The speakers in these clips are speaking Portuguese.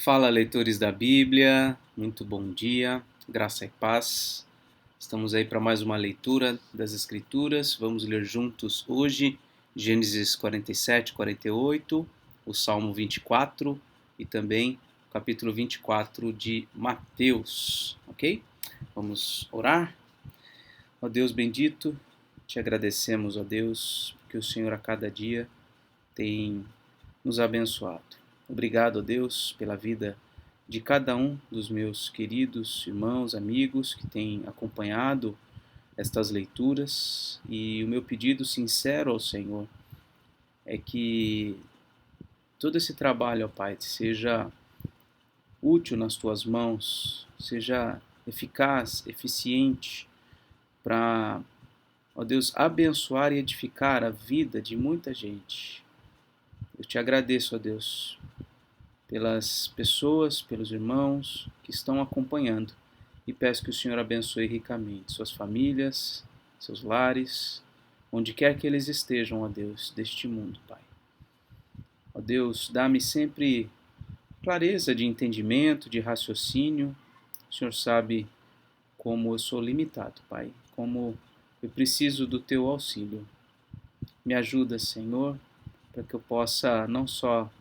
Fala, leitores da Bíblia, muito bom dia, graça e paz. Estamos aí para mais uma leitura das Escrituras. Vamos ler juntos hoje Gênesis 47, 48, o Salmo 24 e também o capítulo 24 de Mateus, ok? Vamos orar? Ó Deus bendito, te agradecemos, ó Deus, porque o Senhor a cada dia tem nos abençoado. Obrigado, ó Deus, pela vida de cada um dos meus queridos irmãos, amigos que têm acompanhado estas leituras. E o meu pedido sincero ao Senhor é que todo esse trabalho, ó Pai, seja útil nas tuas mãos, seja eficaz, eficiente para, ó Deus, abençoar e edificar a vida de muita gente. Eu te agradeço, ó Deus, pelas pessoas, pelos irmãos que estão acompanhando e peço que o Senhor abençoe ricamente suas famílias, seus lares, onde quer que eles estejam, ó Deus, deste mundo, Pai. Ó Deus, dá-me sempre clareza de entendimento, de raciocínio. O Senhor sabe como eu sou limitado, Pai, como eu preciso do Teu auxílio. Me ajuda, Senhor, para que eu possa não só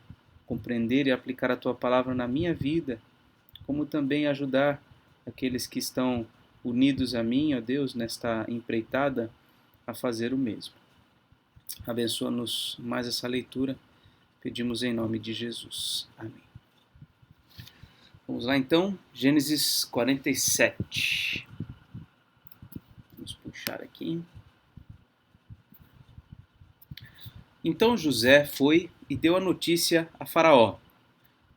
compreender e aplicar a Tua palavra na minha vida, como também ajudar aqueles que estão unidos a mim, ó Deus, nesta empreitada, a fazer o mesmo. Abençoa-nos mais essa leitura, pedimos em nome de Jesus. Amém. Vamos lá então, Gênesis 47. Vamos puxar aqui. Então José foi e deu a notícia a Faraó: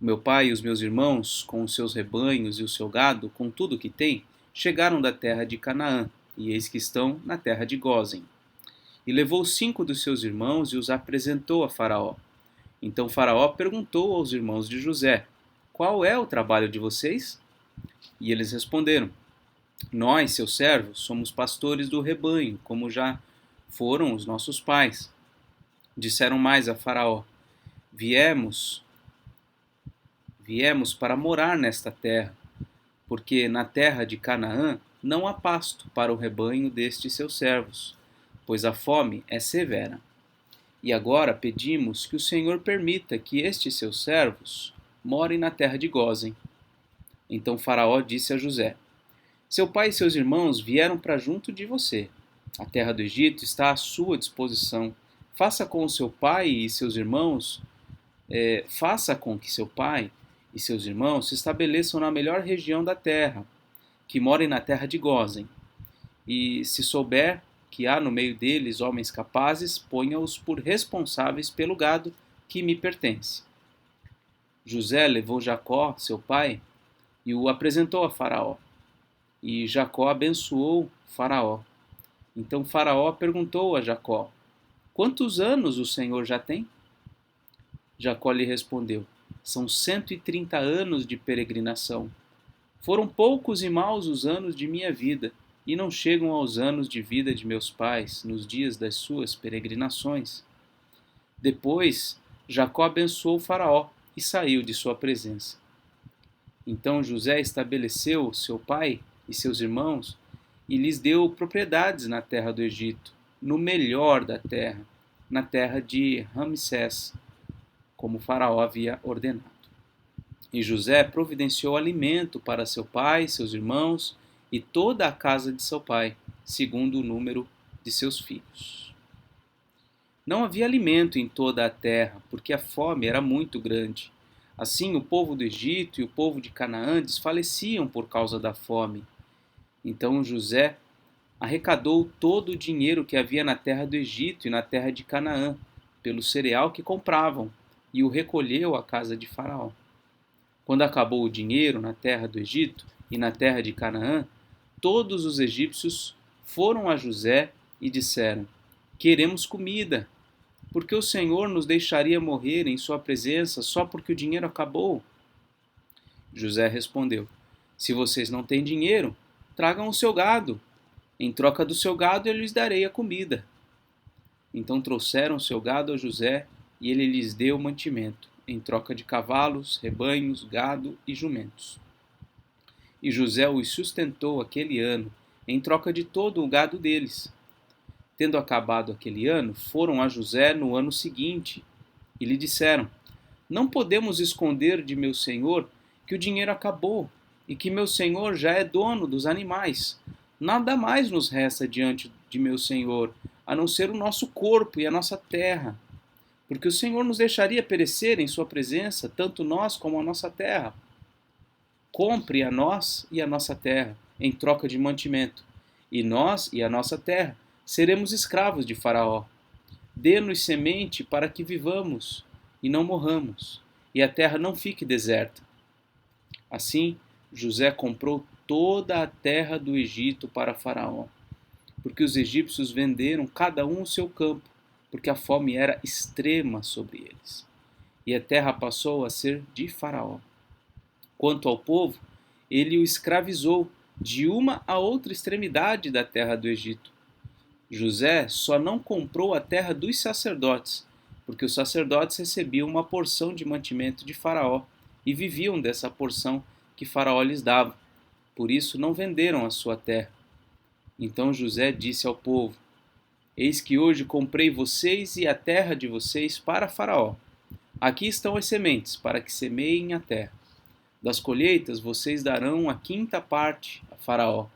meu pai e os meus irmãos, com os seus rebanhos e o seu gado, com tudo o que tem, chegaram da terra de Canaã, e eis que estão na terra de Gósen. E levou 5 dos seus irmãos e os apresentou a Faraó. Então Faraó perguntou aos irmãos de José: qual é o trabalho de vocês? E eles responderam: nós, seus servos, somos pastores do rebanho, como já foram os nossos pais. Disseram mais a Faraó: Viemos para morar nesta terra, porque na terra de Canaã não há pasto para o rebanho destes seus servos, pois a fome é severa. E agora pedimos que o Senhor permita que estes seus servos morem na terra de Gósen. Então Faraó disse a José: seu pai e seus irmãos vieram para junto de você. A terra do Egito está à sua disposição. Faça com seu pai e seus irmãos, faça com que seu pai e seus irmãos se estabeleçam na melhor região da terra, que morem na terra de Gósen. E se souber que há no meio deles homens capazes, ponha-os por responsáveis pelo gado que me pertence. José levou Jacó, seu pai, e o apresentou a Faraó. E Jacó abençoou Faraó. Então Faraó perguntou a Jacó: quantos anos o Senhor já tem? Jacó lhe respondeu: são 130 anos de peregrinação. Foram poucos e maus os anos de minha vida, e não chegam aos anos de vida de meus pais nos dias das suas peregrinações. Depois, Jacó abençoou Faraó e saiu de sua presença. Então José estabeleceu seu pai e seus irmãos e lhes deu propriedades na terra do Egito, no melhor da terra, na terra de Ramsés, como Faraó havia ordenado. E José providenciou alimento para seu pai, seus irmãos e toda a casa de seu pai, segundo o número de seus filhos. Não havia alimento em toda a terra, porque a fome era muito grande. Assim, o povo do Egito e o povo de Canaã desfaleciam por causa da fome. Então José arrecadou todo o dinheiro que havia na terra do Egito e na terra de Canaã, pelo cereal que compravam, e o recolheu à casa de Faraó. Quando acabou o dinheiro na terra do Egito e na terra de Canaã, todos os egípcios foram a José e disseram: queremos comida, porque o Senhor nos deixaria morrer em sua presença só porque o dinheiro acabou? José respondeu: se vocês não têm dinheiro, tragam o seu gado. Em troca do seu gado eu lhes darei a comida. Então trouxeram o seu gado a José e ele lhes deu mantimento. em troca de cavalos, rebanhos, gado e jumentos. E José os sustentou aquele ano, em troca de todo o gado deles. Tendo acabado aquele ano, foram a José no ano seguinte e lhe disseram: Não podemos esconder de meu senhor que o dinheiro acabou e que meu senhor já é dono dos animais. Nada mais nos resta diante de meu senhor, a não ser o nosso corpo e a nossa terra. Porque o Senhor nos deixaria perecer em sua presença, tanto nós como a nossa terra. Compre a nós e a nossa terra, em troca de mantimento, e nós e a nossa terra seremos escravos de Faraó. Dê-nos semente para que vivamos e não morramos, e a terra não fique deserta. Assim, José comprou toda a terra do Egito para Faraó, porque os egípcios venderam cada um o seu campo, porque a fome era extrema sobre eles. E a terra passou a ser de Faraó. Quanto ao povo, ele o escravizou de uma a outra extremidade da terra do Egito. José só não comprou a terra dos sacerdotes, porque os sacerdotes recebiam uma porção de mantimento de Faraó e viviam dessa porção que Faraó lhes dava. Por isso não venderam a sua terra. Então José disse ao povo: Eis que hoje comprei vocês e a terra de vocês para Faraó. Aqui estão as sementes, para que semeiem a terra. Das colheitas vocês darão a quinta parte a Faraó.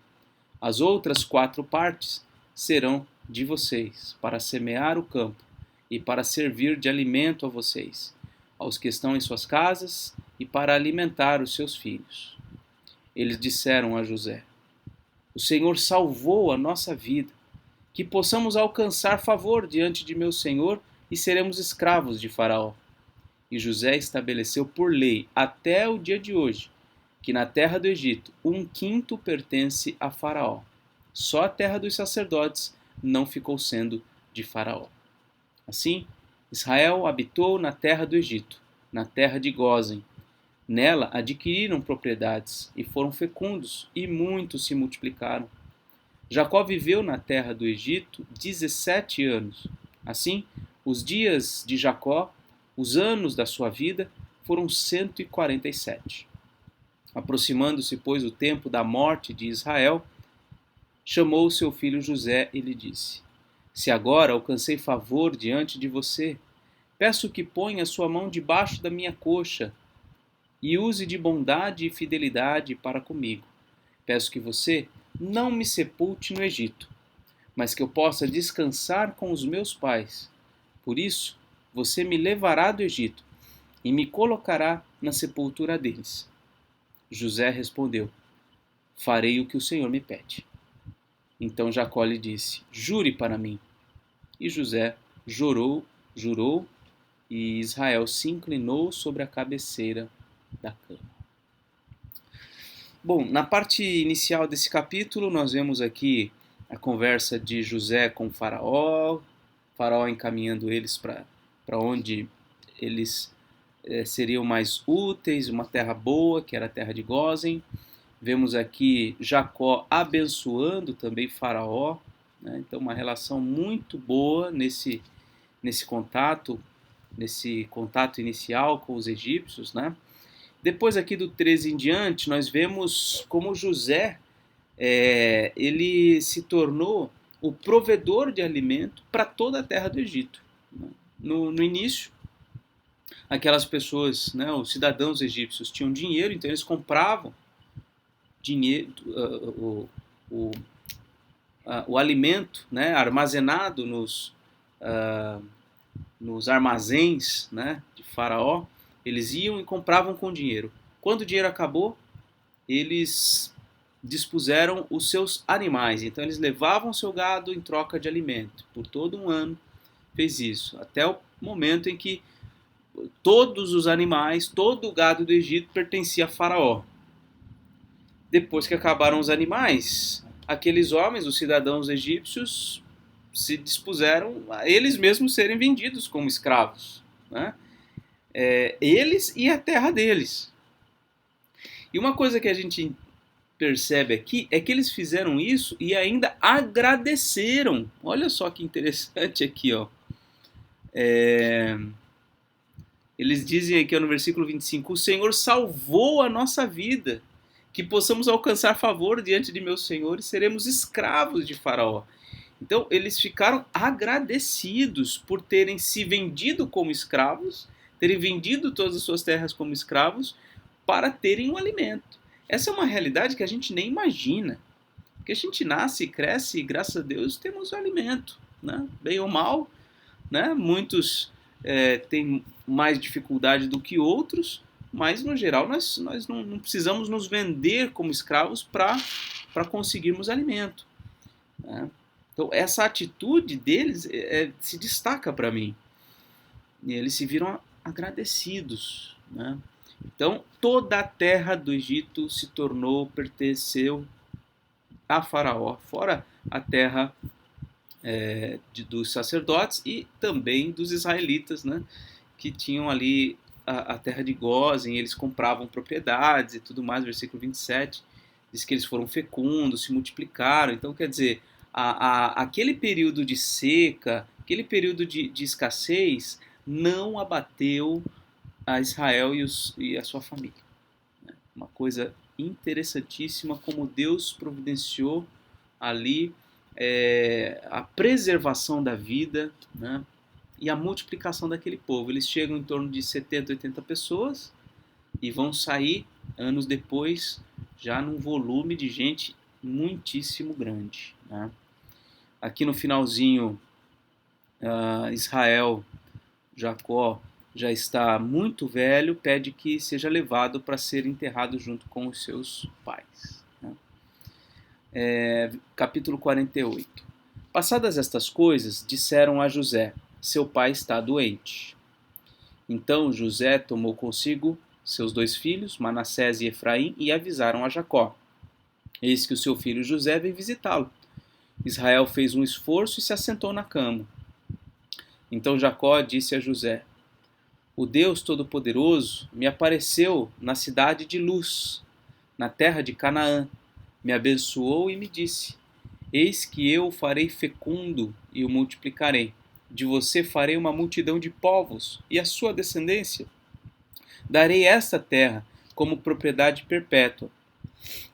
As outras 4 partes serão de vocês, para semear o campo e para servir de alimento a vocês, aos que estão em suas casas e para alimentar os seus filhos. Eles disseram a José: O Senhor salvou a nossa vida, que possamos alcançar favor diante de meu senhor e seremos escravos de Faraó. E José estabeleceu por lei, até o dia de hoje, que na terra do Egito 1/5 pertence a Faraó. Só a terra dos sacerdotes não ficou sendo de Faraó. Assim, Israel habitou na terra do Egito, na terra de Gósen. Nela adquiriram propriedades e foram fecundos, e muitos se multiplicaram. Jacó viveu na terra do Egito 17 anos. Assim, os dias de Jacó, os anos da sua vida, foram 147. Aproximando-se, pois, o tempo da morte de Israel, chamou seu filho José e lhe disse: Se agora alcancei favor diante de você, peço que ponha sua mão debaixo da minha coxa e use de bondade e fidelidade para comigo. Peço que você não me sepulte no Egito, mas que eu possa descansar com os meus pais. Por isso, você me levará do Egito e me colocará na sepultura deles. José respondeu: Farei o que o Senhor me pede. Então Jacó lhe disse: Jure para mim. E José jurou, e Israel se inclinou sobre a cabeceira da cama. Bom, na parte inicial desse capítulo, nós vemos aqui a conversa de José com Faraó encaminhando eles para onde eles seriam mais úteis, uma terra boa, que era a terra de Gósen. Vemos aqui Jacó abençoando também Faraó, né? Então uma relação muito boa nesse contato inicial com os egípcios, né? Depois aqui do 13 em diante, nós vemos como José ele se tornou o provedor de alimento para toda a terra do Egito. No início, aquelas pessoas, né, os cidadãos egípcios, tinham dinheiro, então eles compravam dinheiro, o alimento, né, armazenado nos armazéns, né, de Faraó. Eles iam e compravam com dinheiro. Quando o dinheiro acabou, eles dispuseram os seus animais. Então eles levavam seu gado em troca de alimento. Por todo um ano fez isso, até o momento em que todos os animais, todo o gado do Egito pertencia a Faraó. Depois que acabaram os animais, aqueles homens, os cidadãos egípcios, se dispuseram a eles mesmos serem vendidos como escravos, né? Eles e a terra deles. E uma coisa que a gente percebe aqui é que eles fizeram isso e ainda agradeceram. Olha só que interessante aqui, ó. Eles dizem aqui no versículo 25, o Senhor salvou a nossa vida, que possamos alcançar favor diante de meu Senhor e seremos escravos de Faraó. Então, eles ficaram agradecidos por terem se vendido como escravos, terem vendido todas as suas terras como escravos, para terem um alimento. Essa é uma realidade que a gente nem imagina. Porque a gente nasce e cresce e, graças a Deus, temos o alimento, né? Bem ou mal, né? Muitos têm mais dificuldade do que outros, mas, no geral, nós não precisamos nos vender como escravos para conseguirmos alimento, né? Então, essa atitude deles se destaca para mim. E eles se viram agradecidos, né? Então, toda a terra do Egito pertenceu a Faraó, fora a terra dos sacerdotes e também dos israelitas, né? Que tinham ali a terra de Gósen, eles compravam propriedades e tudo mais, versículo 27, diz que eles foram fecundos, se multiplicaram. Então, quer dizer, aquele período de seca, aquele período de escassez, não abateu a Israel e a sua família. Uma coisa interessantíssima como Deus providenciou ali a preservação da vida, né, e a multiplicação daquele povo. Eles chegam em torno de 70, 80 pessoas e vão sair anos depois já num volume de gente muitíssimo grande, né? Aqui no finalzinho, Israel, Jacó, já está muito velho, pede que seja levado para ser enterrado junto com os seus pais, né? Capítulo 48. Passadas estas coisas, disseram a José, seu pai está doente. Então José tomou consigo seus 2 filhos, Manassés e Efraim, e avisaram a Jacó. Eis que o seu filho José veio visitá-lo. Israel fez um esforço e se assentou na cama. Então Jacó disse a José, o Deus Todo-Poderoso me apareceu na cidade de Luz, na terra de Canaã, me abençoou e me disse, eis que eu o farei fecundo e o multiplicarei. De você farei uma multidão de povos, e a sua descendência darei esta terra como propriedade perpétua.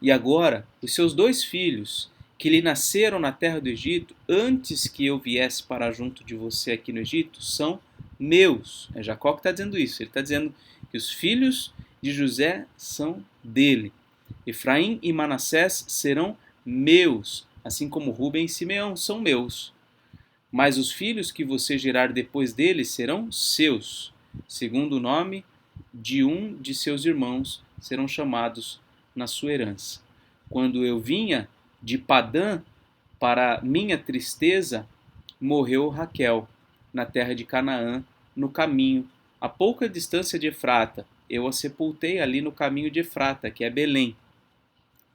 E agora, os seus 2 filhos, que lhe nasceram na terra do Egito, antes que eu viesse para junto de você aqui no Egito, são meus. É Jacó que está dizendo isso. Ele está dizendo que os filhos de José são dele. Efraim e Manassés serão meus, assim como Rubem e Simeão são meus. Mas os filhos que você gerar depois deles serão seus, segundo o nome de um de seus irmãos serão chamados na sua herança. Quando eu vinha de Padã, para minha tristeza, morreu Raquel, na terra de Canaã, no caminho, a pouca distância de Efrata. Eu a sepultei ali no caminho de Efrata, que é Belém.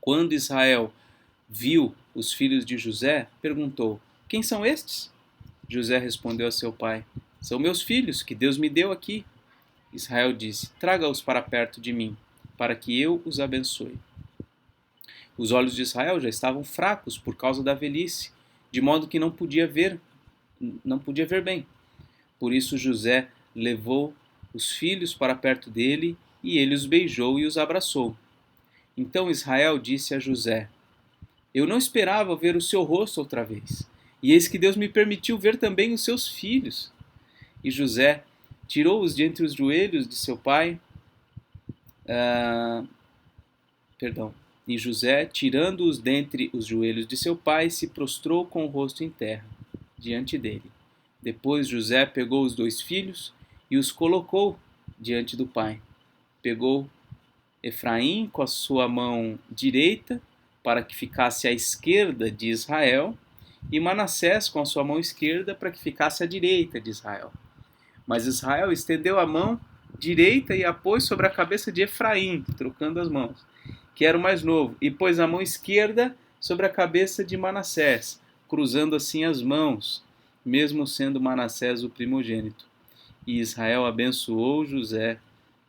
Quando Israel viu os filhos de José, perguntou, quem são estes? José respondeu a seu pai, são meus filhos, que Deus me deu aqui. Israel disse, traga-os para perto de mim, para que eu os abençoe. Os olhos de Israel já estavam fracos por causa da velhice, de modo que não podia ver bem. Por isso José levou os filhos para perto dele, e ele os beijou e os abraçou. Então Israel disse a José, eu não esperava ver o seu rosto outra vez, e eis que Deus me permitiu ver também os seus filhos. E José tirou-os de entre os joelhos de seu pai, E José, tirando-os dentre os joelhos de seu pai, se prostrou com o rosto em terra, diante dele. Depois José pegou os 2 filhos e os colocou diante do pai. Pegou Efraim com a sua mão direita, para que ficasse à esquerda de Israel, e Manassés com a sua mão esquerda, para que ficasse à direita de Israel. Mas Israel estendeu a mão direita e a pôs sobre a cabeça de Efraim, trocando as mãos, que era o mais novo, e pôs a mão esquerda sobre a cabeça de Manassés, cruzando assim as mãos, mesmo sendo Manassés o primogênito. E Israel abençoou José,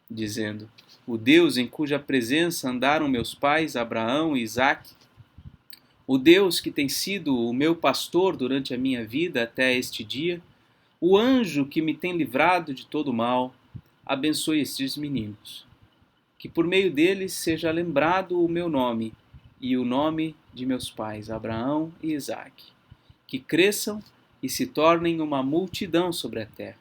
dizendo, o Deus em cuja presença andaram meus pais, Abraão e Isaque, o Deus que tem sido o meu pastor durante a minha vida até este dia, o anjo que me tem livrado de todo mal, abençoe estes meninos, que por meio deles seja lembrado o meu nome e o nome de meus pais, Abraão e Isaque, que cresçam e se tornem uma multidão sobre a terra.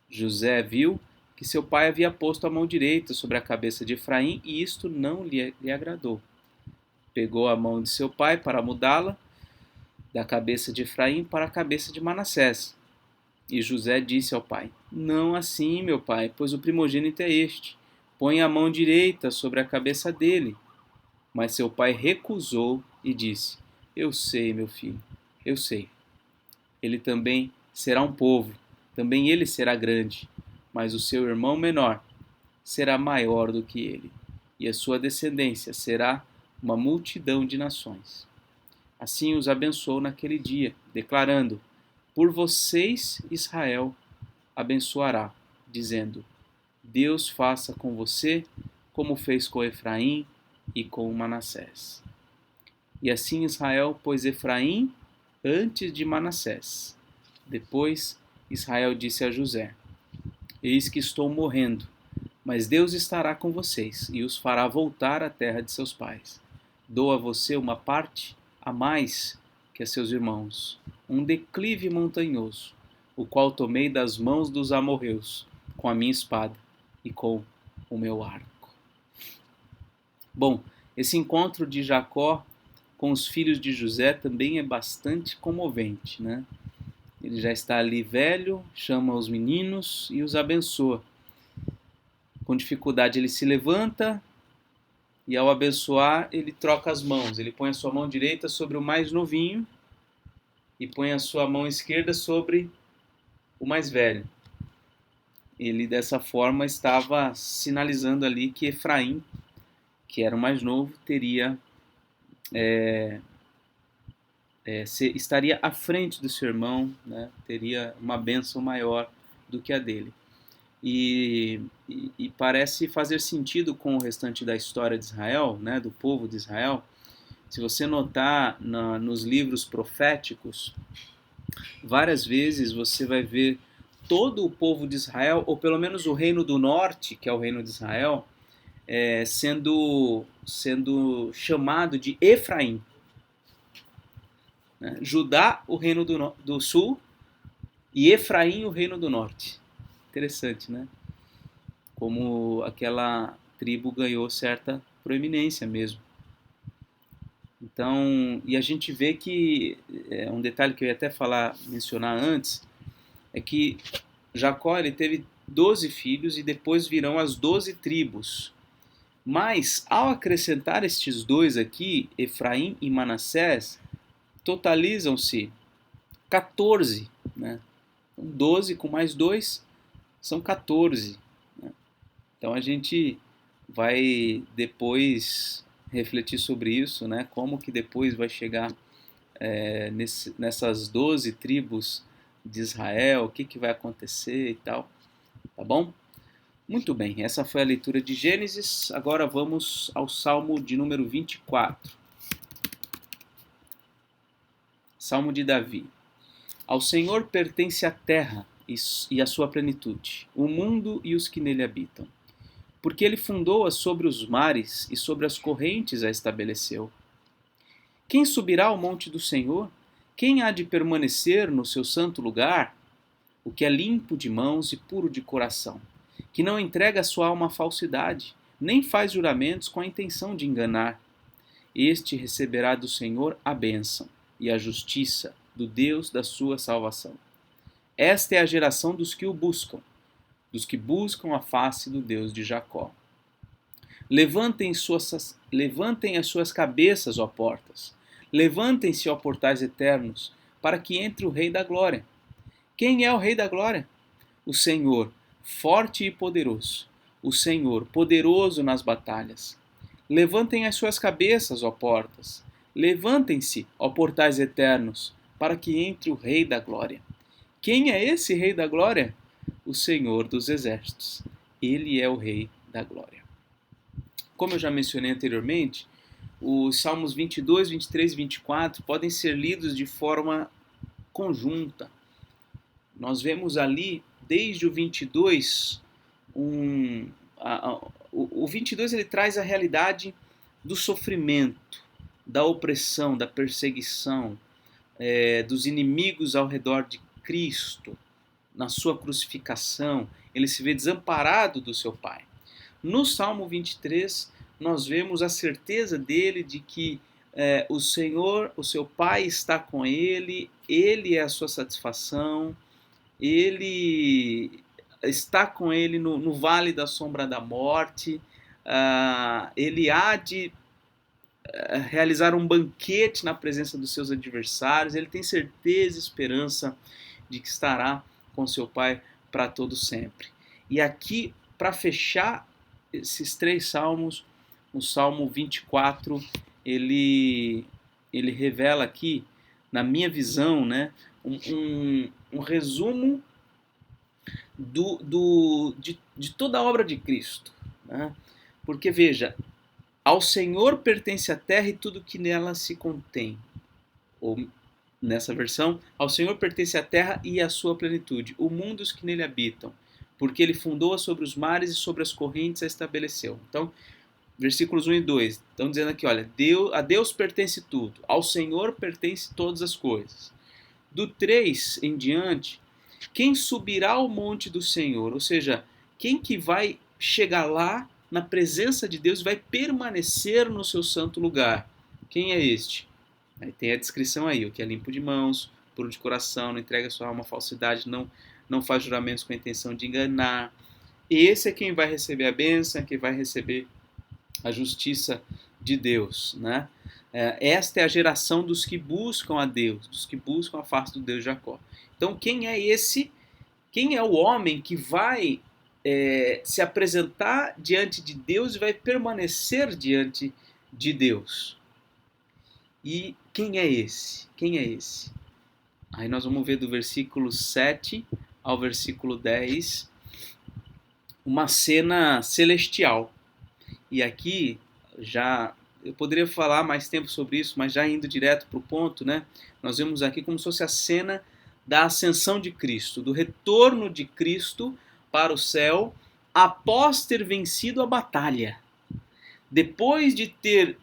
José viu que seu pai havia posto a mão direita sobre a cabeça de Efraim e isto não lhe agradou. Pegou a mão de seu pai para mudá-la da cabeça de Efraim para a cabeça de Manassés. E José disse ao pai: Não assim, meu pai, pois o primogênito é este. Põe a mão direita sobre a cabeça dele. Mas seu pai recusou e disse: Eu sei, meu filho, eu sei. Ele também será um povo, também ele será grande, mas o seu irmão menor será maior do que ele, e a sua descendência será uma multidão de nações. Assim os abençoou naquele dia, declarando: Por vocês Israel abençoará, dizendo: Deus faça com você como fez com Efraim e com Manassés. E assim Israel pôs Efraim antes de Manassés. Depois Israel disse a José: Eis que estou morrendo, mas Deus estará com vocês e os fará voltar à terra de seus pais. Dou a você uma parte a mais que a seus irmãos, um declive montanhoso, o qual tomei das mãos dos amorreus, com a minha espada e com o meu arco. Bom, esse encontro de Jacó com os filhos de José também é bastante comovente, né? Ele já está ali velho, chama os meninos e os abençoa. Com dificuldade ele se levanta e ao abençoar ele troca as mãos. Ele põe a sua mão direita sobre o mais novinho e põe a sua mão esquerda sobre o mais velho. Ele dessa forma estava sinalizando ali que Efraim, que era o mais novo, estaria à frente do seu irmão, né? Teria uma bênção maior do que a dele. E parece fazer sentido com o restante da história de Israel, né? Do povo de Israel. Se você notar nos livros proféticos, várias vezes você vai ver todo o povo de Israel, ou pelo menos o reino do norte, que é o reino de Israel, sendo chamado de Efraim. Né? Judá, o reino do sul, e Efraim, o reino do norte. Interessante, né? Como aquela tribo ganhou certa proeminência mesmo. Então, e a gente vê que, um detalhe que eu ia até mencionar antes, é que Jacó ele teve 12 filhos e depois virão as 12 tribos. Mas, ao acrescentar estes dois aqui, Efraim e Manassés, totalizam-se 14, né? 12 com mais 2 são 14. Né? Então a gente vai depois refletir sobre isso, né? Como que depois vai chegar nessas 12 tribos de Israel, o que vai acontecer e tal, tá bom? Muito bem, essa foi a leitura de Gênesis, agora vamos ao Salmo de número 24. Salmo de Davi. Ao Senhor pertence a terra e a sua plenitude, o mundo e os que nele habitam. Porque ele fundou-a sobre os mares e sobre as correntes a estabeleceu. Quem subirá ao monte do Senhor? Quem há de permanecer no seu santo lugar? O que é limpo de mãos e puro de coração, que não entrega a sua alma à falsidade, nem faz juramentos com a intenção de enganar. Este receberá do Senhor a bênção e a justiça do Deus da sua salvação. Esta é a geração dos que o buscam, dos que buscam a face do Deus de Jacó. Levantem as suas cabeças, ó portas. Levantem-se, ó portais eternos, para que entre o Rei da Glória. Quem é o Rei da Glória? O Senhor, forte e poderoso. O Senhor, poderoso nas batalhas. Levantem as suas cabeças, ó portas. Levantem-se, ó portais eternos, para que entre o Rei da Glória. Quem é esse Rei da Glória? O Senhor dos Exércitos. Ele é o Rei da Glória. Como eu já mencionei anteriormente, os Salmos 22, 23 e 24 podem ser lidos de forma conjunta. Nós vemos ali, desde o 22, o 22 ele traz a realidade do sofrimento, da opressão, da perseguição, dos inimigos ao redor de Cristo, na sua crucificação. Ele se vê desamparado do seu Pai. No Salmo 23, nós vemos a certeza dele de que o Senhor, o seu Pai, está com ele é a sua satisfação, ele está com ele no vale da sombra da morte, ele há de realizar um banquete na presença dos seus adversários, ele tem certeza e esperança de que estará com seu Pai para todo sempre. E aqui, para fechar esses 3 salmos, o Salmo 24, ele revela aqui, na minha visão, né, um resumo de toda a obra de Cristo. Né? Porque, veja, ao Senhor pertence a terra e tudo que nela se contém. Ou, nessa versão, ao Senhor pertence a terra e a sua plenitude, o mundo e os que nele habitam, porque ele fundou-a sobre os mares e sobre as correntes a estabeleceu. Então, versículos 1 e 2, estão dizendo aqui, olha, a Deus pertence tudo, ao Senhor pertence todas as coisas. Do 3 em diante, quem subirá ao monte do Senhor? Ou seja, quem que vai chegar lá na presença de Deus e vai permanecer no seu santo lugar? Quem é este? Aí tem a descrição aí, o que é limpo de mãos, puro de coração, não entrega sua alma à falsidade, não faz juramentos com a intenção de enganar. Esse é quem vai receber a bênção, quem vai receber a justiça de Deus, né? Esta é a geração dos que buscam a Deus, dos que buscam a face do Deus de Jacó. Então, quem é esse? Quem é o homem que vai se apresentar diante de Deus e vai permanecer diante de Deus? E quem é esse? Quem é esse? Aí nós vamos ver do versículo 7 ao versículo 10 uma cena celestial. E aqui, eu poderia falar mais tempo sobre isso, mas já indo direto para o ponto, né? Nós vemos aqui como se fosse a cena da ascensão de Cristo, do retorno de Cristo para o céu após ter vencido a batalha. Depois de ter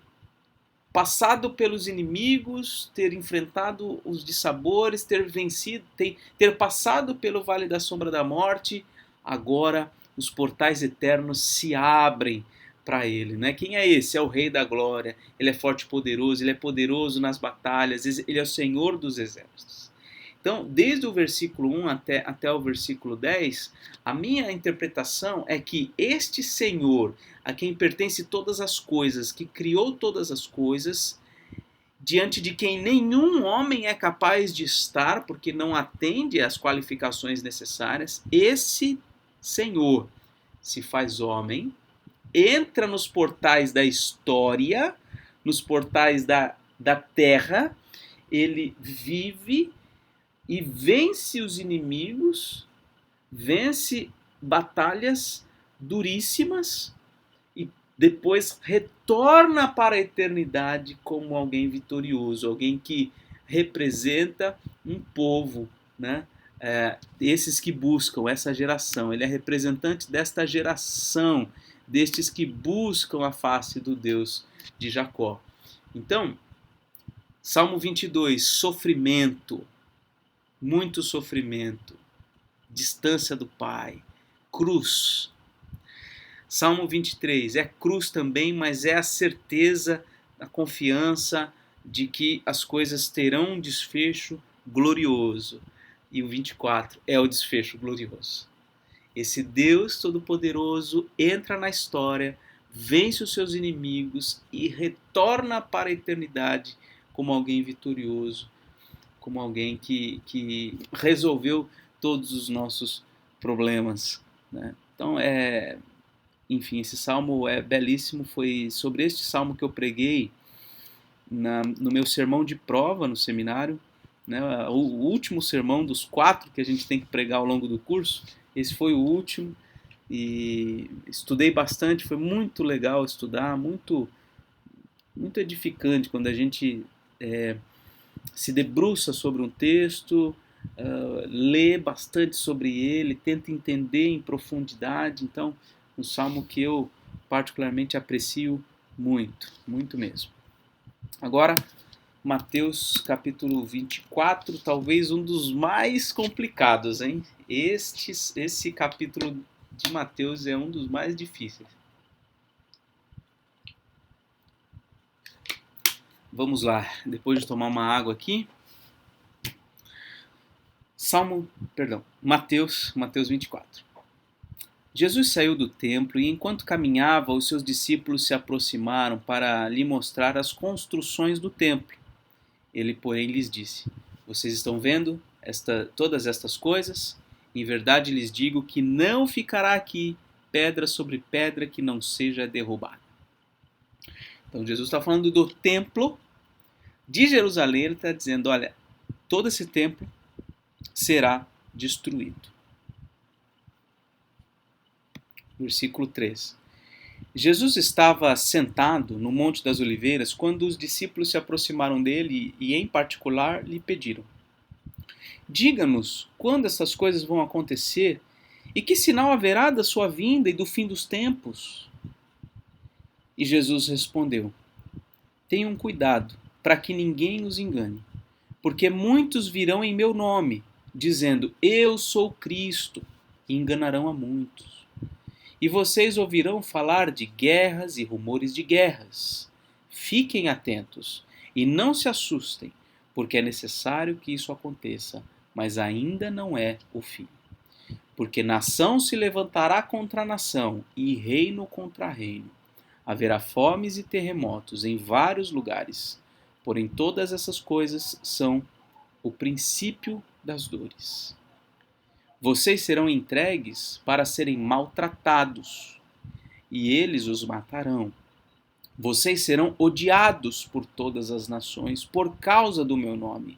passado pelos inimigos, ter enfrentado os dissabores, ter vencido, ter passado pelo vale da sombra da morte, agora os portais eternos se abrem para ele, né? Quem é esse? É o Rei da Glória. Ele é forte e poderoso, ele é poderoso nas batalhas, ele é o Senhor dos exércitos. Então, desde o versículo 1 até o versículo 10, a minha interpretação é que este Senhor, a quem pertence todas as coisas, que criou todas as coisas, diante de quem nenhum homem é capaz de estar, porque não atende às qualificações necessárias, esse Senhor se faz homem, entra nos portais da história, nos portais da terra, ele vive e vence os inimigos, vence batalhas duríssimas e depois retorna para a eternidade como alguém vitorioso, alguém que representa um povo, né? Esses que buscam essa geração, ele é representante desta geração, destes que buscam a face do Deus de Jacó. Então, Salmo 22, sofrimento, muito sofrimento, distância do Pai, cruz. Salmo 23 é cruz também, mas é a certeza, a confiança de que as coisas terão um desfecho glorioso. E o 24 é o desfecho glorioso. Esse Deus Todo-Poderoso entra na história, vence os seus inimigos e retorna para a eternidade como alguém vitorioso, como alguém que resolveu todos os nossos problemas, né? Então, enfim, esse salmo é belíssimo. Foi sobre este salmo que eu preguei no meu sermão de prova no seminário, né? O último sermão dos 4 que a gente tem que pregar ao longo do curso. Esse foi o último e estudei bastante. Foi muito legal estudar, muito, muito edificante quando a gente se debruça sobre um texto, lê bastante sobre ele, tenta entender em profundidade. Então, um salmo que eu particularmente aprecio muito, muito mesmo. Agora, Mateus capítulo 24, talvez um dos mais complicados, hein? Esse capítulo de Mateus é um dos mais difíceis. Vamos lá, depois de tomar uma água aqui. Mateus 24. Jesus saiu do templo e, enquanto caminhava, os seus discípulos se aproximaram para lhe mostrar as construções do templo. Ele, porém, lhes disse: Vocês estão vendo todas estas coisas? Em verdade lhes digo que não ficará aqui pedra sobre pedra que não seja derrubada. Então Jesus está falando do templo de Jerusalém. Ele está dizendo: olha, todo esse templo será destruído. Versículo 3. Jesus estava sentado no Monte das Oliveiras quando os discípulos se aproximaram dele e, em particular, lhe pediram: Diga-nos quando essas coisas vão acontecer e que sinal haverá da sua vinda e do fim dos tempos? E Jesus respondeu: Tenham cuidado para que ninguém os engane, porque muitos virão em meu nome, dizendo: Eu sou Cristo, e enganarão a muitos. E vocês ouvirão falar de guerras e rumores de guerras. Fiquem atentos e não se assustem, porque é necessário que isso aconteça, mas ainda não é o fim. Porque nação se levantará contra nação e reino contra reino. Haverá fomes e terremotos em vários lugares, porém todas essas coisas são o princípio das dores. Vocês serão entregues para serem maltratados, e eles os matarão. Vocês serão odiados por todas as nações por causa do meu nome.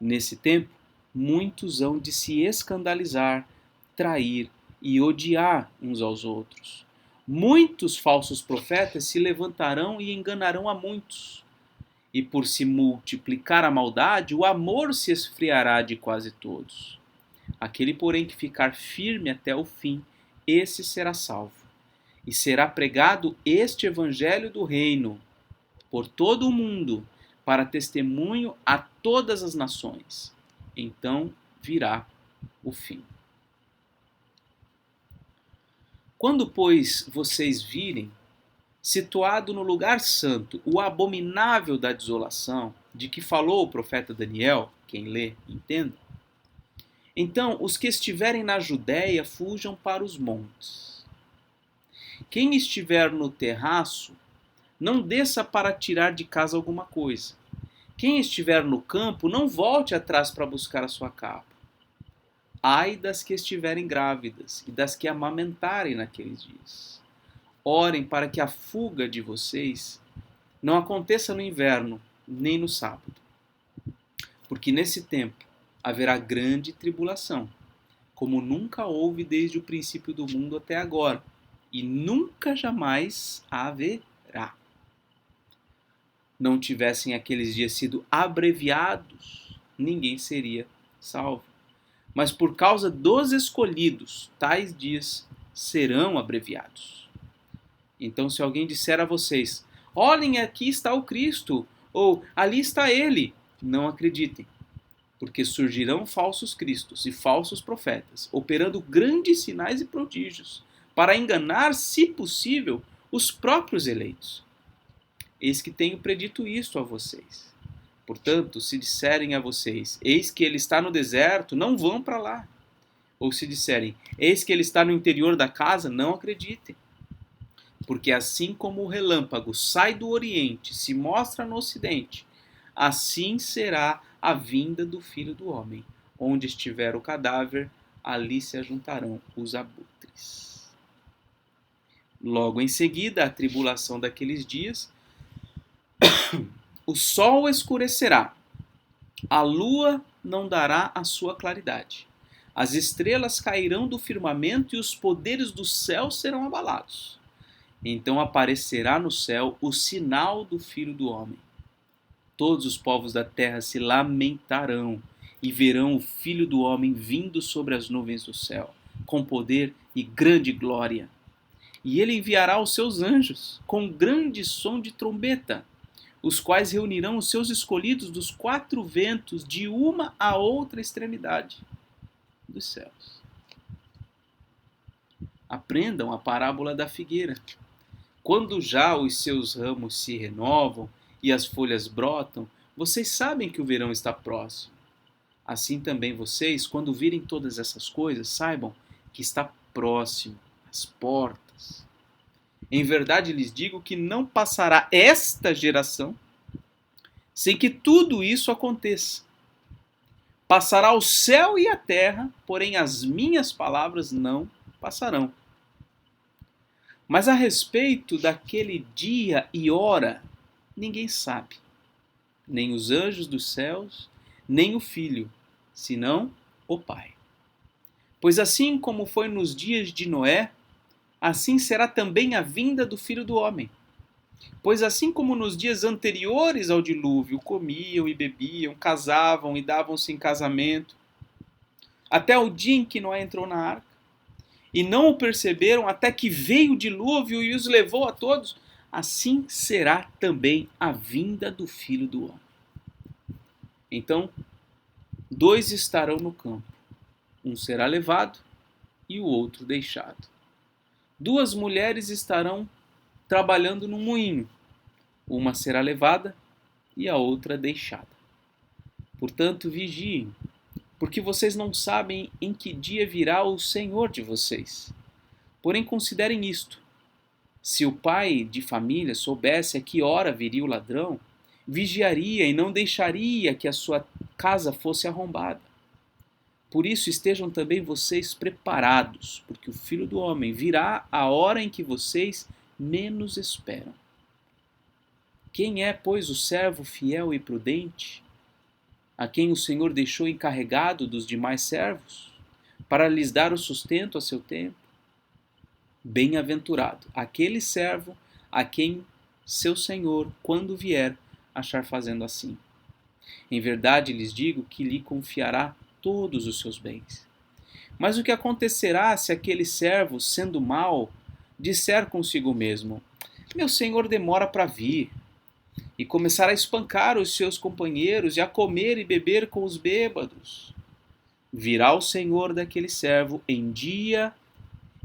Nesse tempo, muitos hão de se escandalizar, trair e odiar uns aos outros. Muitos falsos profetas se levantarão e enganarão a muitos. E por se multiplicar a maldade, o amor se esfriará de quase todos. Aquele, porém, que ficar firme até o fim, esse será salvo. E será pregado este evangelho do reino por todo o mundo, para testemunho a todas as nações. Então virá o fim. Quando, pois, vocês virem, situado no lugar santo, o abominável da desolação, de que falou o profeta Daniel, quem lê, entenda, então os que estiverem na Judéia fujam para os montes. Quem estiver no terraço, não desça para tirar de casa alguma coisa. Quem estiver no campo, não volte atrás para buscar a sua capa. Ai das que estiverem grávidas e das que amamentarem naqueles dias. Orem para que a fuga de vocês não aconteça no inverno, nem no sábado. Porque nesse tempo haverá grande tribulação, como nunca houve desde o princípio do mundo até agora, e nunca jamais haverá. Não tivessem aqueles dias sido abreviados, ninguém seria salvo. Mas por causa dos escolhidos, tais dias serão abreviados. Então, se alguém disser a vocês: olhem, aqui está o Cristo, ou ali está ele, não acreditem. Porque surgirão falsos cristos e falsos profetas, operando grandes sinais e prodígios, para enganar, se possível, os próprios eleitos. Eis que tenho predito isto a vocês. Portanto, se disserem a vocês: eis que ele está no deserto, não vão para lá. Ou se disserem: eis que ele está no interior da casa, não acreditem. Porque assim como o relâmpago sai do oriente e se mostra no ocidente, assim será a vinda do Filho do Homem. Onde estiver o cadáver, ali se ajuntarão os abutres. Logo em seguida, a tribulação daqueles dias, o sol escurecerá, a lua não dará a sua claridade, as estrelas cairão do firmamento e os poderes do céu serão abalados. Então aparecerá no céu o sinal do Filho do Homem. Todos os povos da terra se lamentarão, e verão o Filho do Homem vindo sobre as nuvens do céu, com poder e grande glória. E ele enviará os seus anjos com grande som de trombeta, os quais reunirão os seus escolhidos dos quatro ventos, de uma a outra extremidade dos céus. Aprendam a parábola da figueira. Quando já os seus ramos se renovam e as folhas brotam, vocês sabem que o verão está próximo. Assim também vocês, quando virem todas essas coisas, saibam que está próximo, às portas. Em verdade lhes digo que não passará esta geração sem que tudo isso aconteça. Passará o céu e a terra, porém as minhas palavras não passarão. Mas a respeito daquele dia e hora, ninguém sabe, nem os anjos dos céus, nem o Filho, senão o Pai. Pois assim como foi nos dias de Noé, assim será também a vinda do Filho do Homem. Pois assim como nos dias anteriores ao dilúvio, comiam e bebiam, casavam e davam-se em casamento, até o dia em que Noé entrou na arca, e não o perceberam até que veio o dilúvio e os levou a todos, assim será também a vinda do Filho do Homem. Então, dois estarão no campo, um será levado e o outro deixado. Duas mulheres estarão trabalhando no moinho, uma será levada e a outra deixada. Portanto, vigiem, porque vocês não sabem em que dia virá o Senhor de vocês. Porém, considerem isto: se o pai de família soubesse a que hora viria o ladrão, vigiaria e não deixaria que a sua casa fosse arrombada. Por isso estejam também vocês preparados, porque o Filho do Homem virá a hora em que vocês menos esperam. Quem é, pois, o servo fiel e prudente, a quem o Senhor deixou encarregado dos demais servos, para lhes dar o sustento a seu tempo? Bem-aventurado aquele servo a quem seu Senhor, quando vier, achar fazendo assim. Em verdade lhes digo que lhe confiará todos os seus bens. Mas o que acontecerá se aquele servo, sendo mau, disser consigo mesmo: meu senhor demora para vir, e começar a espancar os seus companheiros e a comer e beber com os bêbados? Virá o senhor daquele servo em dia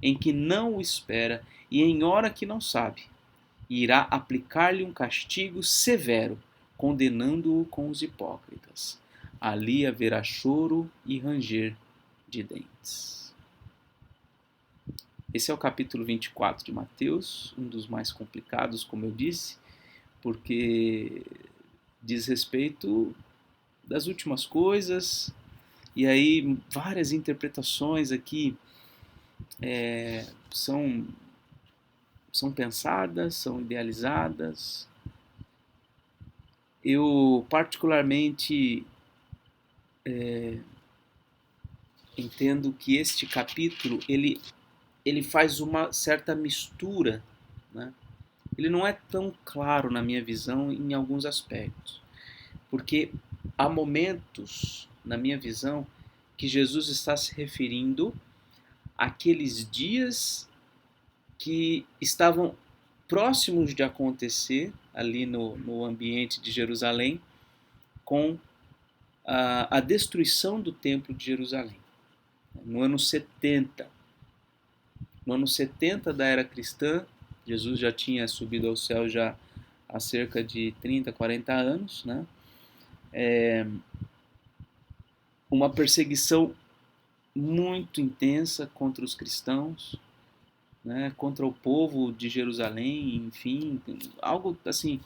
em que não o espera e em hora que não sabe, e irá aplicar-lhe um castigo severo, condenando-o com os hipócritas. Ali haverá choro e ranger de dentes. Esse é o capítulo 24 de Mateus, um dos mais complicados, como eu disse, porque diz respeito das últimas coisas, e aí várias interpretações aqui são pensadas, são idealizadas. Eu particularmente entendo que este capítulo ele faz uma certa mistura, né? Ele não é tão claro na minha visão em alguns aspectos, porque há momentos, na minha visão, que Jesus está se referindo àqueles dias que estavam próximos de acontecer ali no ambiente de Jerusalém, com a destruição do templo de Jerusalém. No ano 70. No ano 70 da era cristã, Jesus já tinha subido ao céu já há cerca de 30, 40 anos, né? Uma perseguição muito intensa contra os cristãos, né? Contra o povo de Jerusalém, enfim, algo assim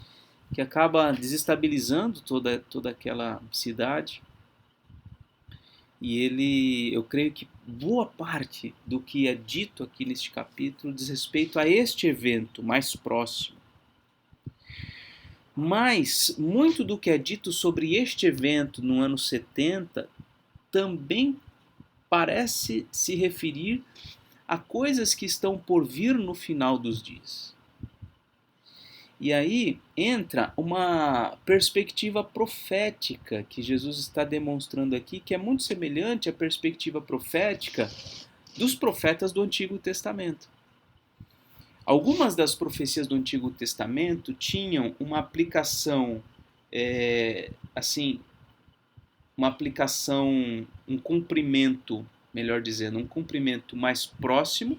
que acaba desestabilizando toda aquela cidade. E eu creio que boa parte do que é dito aqui neste capítulo diz respeito a este evento mais próximo. Mas muito do que é dito sobre este evento no ano 70 também parece se referir a coisas que estão por vir no final dos dias. E aí entra uma perspectiva profética que Jesus está demonstrando aqui, que é muito semelhante à perspectiva profética dos profetas do Antigo Testamento. Algumas das profecias do Antigo Testamento tinham uma aplicação, assim, uma aplicação, um cumprimento, melhor dizendo, um cumprimento mais próximo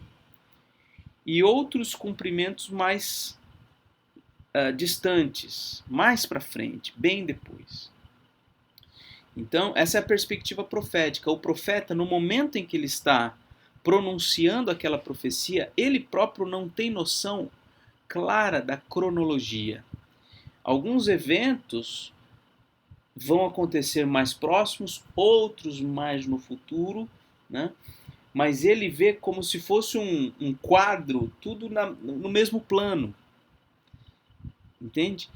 e outros cumprimentos mais distantes, mais para frente, bem depois. Então, essa é a perspectiva profética. O profeta, no momento em que ele está pronunciando aquela profecia, ele próprio não tem noção clara da cronologia. Alguns eventos vão acontecer mais próximos, outros mais no futuro, né? Mas ele vê como se fosse um quadro, tudo no mesmo plano. Entende?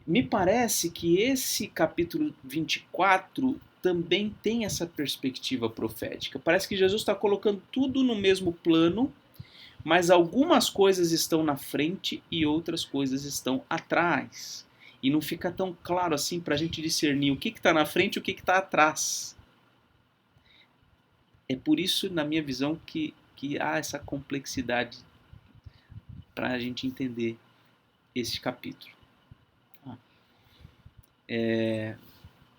Me parece que esse capítulo 24 também tem essa perspectiva profética. Parece que Jesus está colocando tudo no mesmo plano, mas algumas coisas estão na frente e outras coisas estão atrás. E não fica tão claro assim para a gente discernir o que está na frente e o que está atrás. É por isso, na minha visão, que há essa complexidade para a gente entender este capítulo.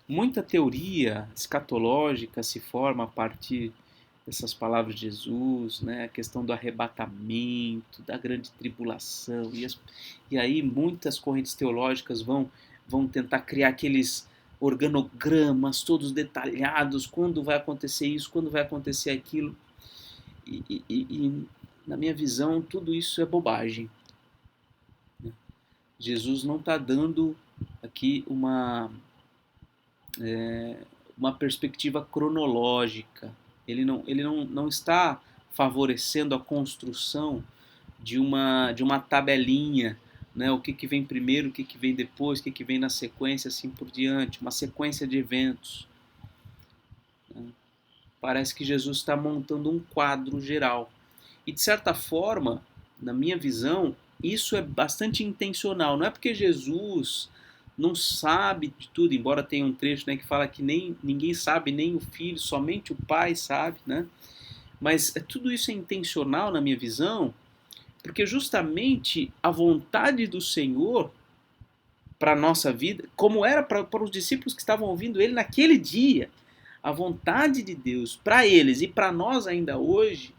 Muita teoria escatológica se forma a partir dessas palavras de Jesus, né? A questão do arrebatamento, da grande tribulação. E aí muitas correntes teológicas vão tentar criar aqueles organogramas todos detalhados, quando vai acontecer isso, quando vai acontecer aquilo. E na minha visão, tudo isso é bobagem. Jesus não está dando aqui uma perspectiva cronológica. Ele não está favorecendo a construção de uma tabelinha, né? O que vem primeiro, o que vem depois, o que vem na sequência, assim por diante, uma sequência de eventos. Parece que Jesus está montando um quadro geral. E de certa forma, na minha visão, isso é bastante intencional. Não é porque Jesus não sabe de tudo, embora tenha um trecho, né, que fala que ninguém sabe, nem o filho, somente o pai sabe, né? Mas tudo isso é intencional na minha visão, porque justamente a vontade do Senhor para a nossa vida, como era para os discípulos que estavam ouvindo ele naquele dia, a vontade de Deus para eles e para nós ainda hoje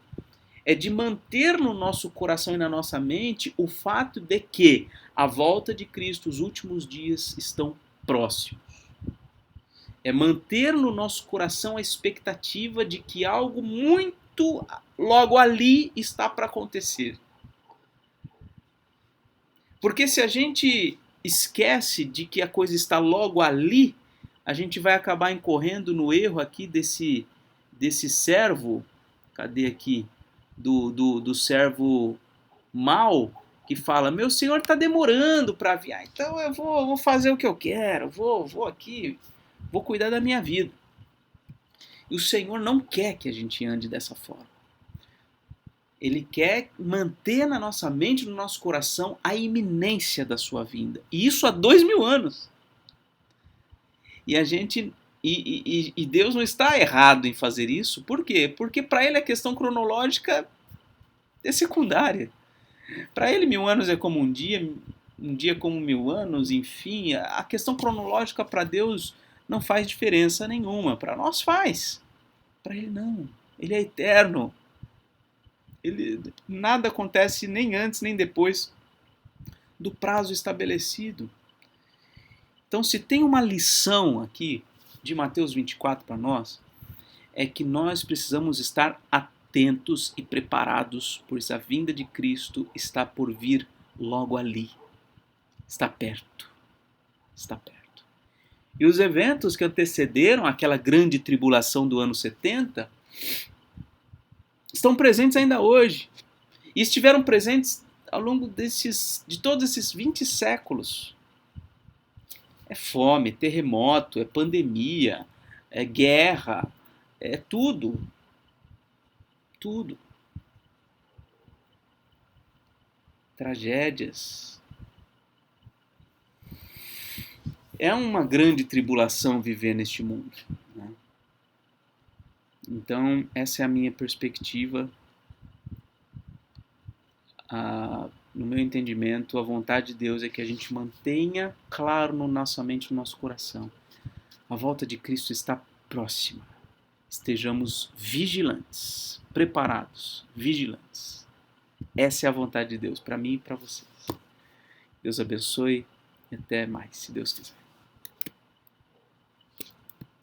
é de manter no nosso coração e na nossa mente o fato de que a volta de Cristo, os últimos dias estão próximos. É manter no nosso coração a expectativa de que algo muito logo ali está para acontecer. Porque se a gente esquece de que a coisa está logo ali, a gente vai acabar incorrendo no erro aqui desse servo, cadê aqui? Do servo mau, que fala, meu senhor está demorando para vir, então eu vou fazer o que eu quero, vou aqui, vou cuidar da minha vida. E o Senhor não quer que a gente ande dessa forma. Ele quer manter na nossa mente, no nosso coração, a iminência da sua vinda. E isso há 2000 anos. E a gente... E Deus não está errado em fazer isso. Por quê? Porque para ele a questão cronológica é secundária. Para ele 1000 anos é como um dia como 1000 anos, enfim. A questão cronológica para Deus não faz diferença nenhuma. Para nós faz. Para ele não. Ele é eterno. Nada acontece nem antes nem depois do prazo estabelecido. Então, se tem uma lição aqui de Mateus 24 para nós, é que nós precisamos estar atentos e preparados, pois a vinda de Cristo está por vir logo ali. Está perto. Está perto. E os eventos que antecederam aquela grande tribulação do ano 70 estão presentes ainda hoje. E estiveram presentes ao longo de todos esses 20 séculos. É fome, terremoto, é pandemia, é guerra, é tudo. Tudo. Tragédias. É uma grande tribulação viver neste mundo, né? Então, essa é a minha perspectiva. No meu entendimento, a vontade de Deus é que a gente mantenha claro na nossa mente, no nosso coração. A volta de Cristo está próxima. Estejamos vigilantes, preparados, vigilantes. Essa é a vontade de Deus para mim e para vocês. Deus abençoe e até mais, se Deus quiser.